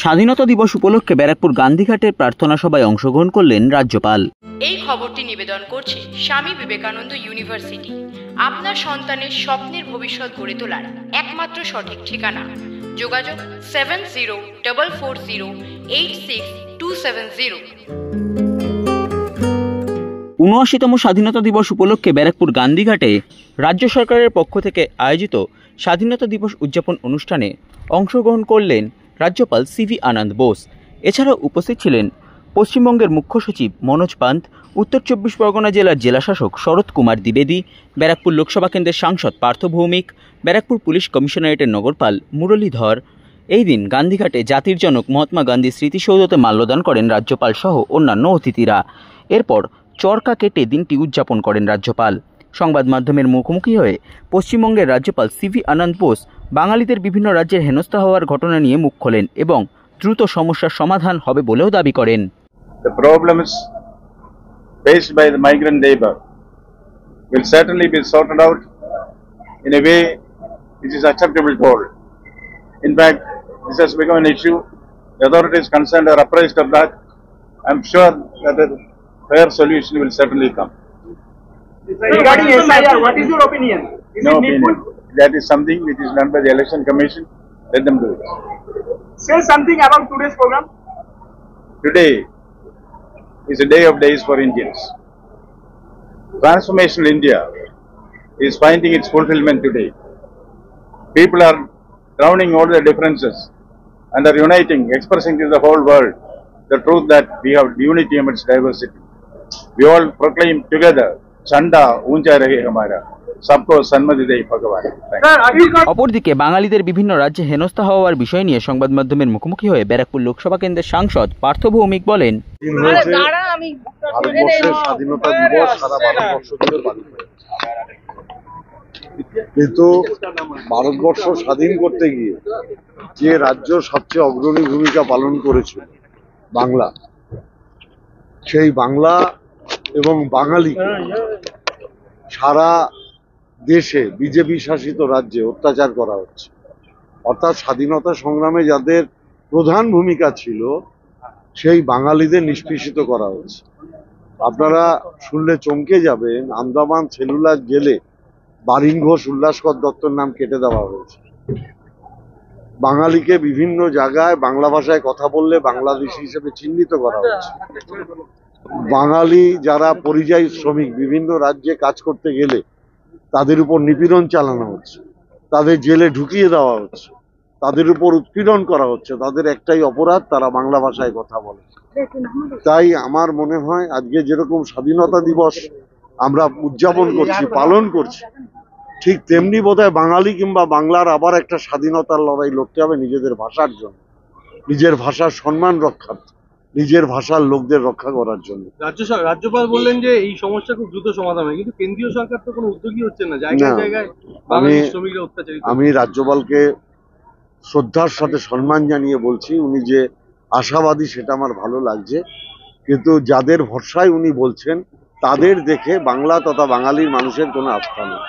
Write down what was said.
স্বাধীনতা দিবস উপলক্ষে ব্যারাকপুর গান্ধীঘাটের প্রার্থনা সভায় অংশগ্রহণ করলেন রাজ্যপাল। এই খবরটি নিবেদন করছে স্বামী বিবেকানন্দ ইউনিভার্সিটি। আপনার সন্তানের স্বপ্নের ভবিষ্যৎ গড়ে তোলার একমাত্র সঠিক ঠিকানা। যোগাযোগ 7044086270। ৭৯তম স্বাধীনতা দিবস উপলক্ষে ব্যারাকপুর গান্ধীঘাটে রাজ্য সরকারের পক্ষ থেকে আয়োজিত স্বাধীনতা দিবস উদযাপন অনুষ্ঠানে অংশগ্রহণ করলেন রাজ্যপাল সিভি আনন্দ বোস। এছাড়াও উপস্থিত ছিলেন পশ্চিমবঙ্গের মুখ্য সচিব মনোজ পান্ত, উত্তর ২৪ পরগনা জেলার জেলাশাসক শরৎ কুমার দ্বিবেদী, ব্যারাকপুর লোকসভা কেন্দ্রের সাংসদ পার্থ ভৌমিক, ব্যারাকপুর পুলিশ কমিশনারেটের নগরপাল মুরলীধর। এই দিন গান্ধীঘাটে জাতির জনক মহাত্মা গান্ধী স্মৃতিসৌধতে মাল্যদান করেন রাজ্যপাল সহ অন্যান্য অতিথিরা। এরপর চরকা কেটে দিনটি উদযাপন করেন রাজ্যপাল। সংবাদ মাধ্যমের মুখোমুখি হয়ে পশ্চিমবঙ্গের রাজ্যপাল সিভি আনন্দ বোস বাঙালিদের বিভিন্ন রাজ্যের হেনস্থা হওয়ার ঘটনা নিয়ে মুখ খোলেন এবং দ্রুত সমস্যার সমাধান হবে বলেও দাবি করেন। The problems faced by the migrant labor will certainly be sorted out in a way which is acceptable to all. In fact, this has become an issue. The authorities concerned are apprised of that. I am sure that a fair solution will certainly come. Regarding SIR, what is your opinion? No opinion. That is something which is done by the Election Commission. Let them do it. Say something about today's program. Today is a day of days for Indians. Transformational India is finding its fulfillment today. People are drowning all their differences and are uniting, expressing to the whole world the truth that we have unity amidst diversity. We all proclaim together, Chanda Uncha Rahe Hamara, Sabko Sanmati Dei Bhagavan. অপরদিকে বাঙালিদের বিভিন্ন রাজ্যে হেনস্থা হওয়ার বিষয় নিয়ে সংবাদ মাধ্যমের মুখোমুখি হয়ে ব্যারাকপুর লোকসভা কেন্দ্রের সাংসদ পার্থ ভৌমিক বলেন, ভারতবর্ষের স্বাধীনতা দিবস সারা ভারতবর্ষ জুড়ে পালিত হয়েছে, কিন্তু ভারতবর্ষ স্বাধীন করতে গিয়ে যে রাজ্য সবচেয়ে অগ্রণী ভূমিকা পালন করেছিল বাংলা, সেই বাংলা এবং বাঙালি সারা দেশে বিজেপি শাসিত রাজ্যে অত্যাচার করা হচ্ছে। অর্থাৎ স্বাধীনতা সংগ্রামে যাদের প্রধান ভূমিকা ছিল সেই বাঙালিদের নিষ্পেষিত করা হচ্ছে। আপনারা শুনলে চমকে যাবেন, আন্দামান সেলুলার জেলে বারিন ঘোষ, উল্লাসকর দত্তর নাম কেটে দেওয়া হয়েছে। বাঙালিকে বিভিন্ন জায়গায় বাংলা ভাষায় কথা বললে বাংলাদেশি হিসেবে চিহ্নিত করা হচ্ছে। বাঙালি যারা পরিযায়ী শ্রমিক বিভিন্ন রাজ্যে কাজ করতে গেলে তাদের উপর নিপীড়ন চালানো হচ্ছে, তাদের জেলে ঢুকিয়ে দেওয়া হচ্ছে, তাদের উপর উৎপীড়ন করা হচ্ছে। তাদের একটাই অপরাধ, তারা বাংলা ভাষায় কথা বলে। তাই আমার মনে হয় আজকে যেরকম স্বাধীনতা দিবস আমরা উদযাপন করছি, পালন করছি, ঠিক তেমনি বোধহয় বাঙালি কিংবা বাংলার আবার একটা স্বাধীনতার লড়াই লড়তে হবে নিজেদের ভাষার জন্য, নিজের ভাষার সম্মান রক্ষার্থে, নিজের ভাষার লোকদের রক্ষা করার জন্য। রাজ্যপাল বললেন যে এই সমস্যা খুব দ্রুত সমাধান হয়, কিন্তু কেন্দ্রীয় সরকার তো কোনো উদ্যোগী হচ্ছে না, জায়গায় জায়গায় বাঙালি শ্রমিকরা অত্যাচারিত। আমি রাজ্যপালকে শ্রদ্ধার সাথে সম্মান জানিয়ে বলছি, উনি যে আশাবাদী সেটা আমার ভালো লাগছে, কিন্তু যাদের ভরসায় উনি বলছেন তাদের দেখে বাংলা তথা বাঙালির মানুষের কোনো আস্থা নেই।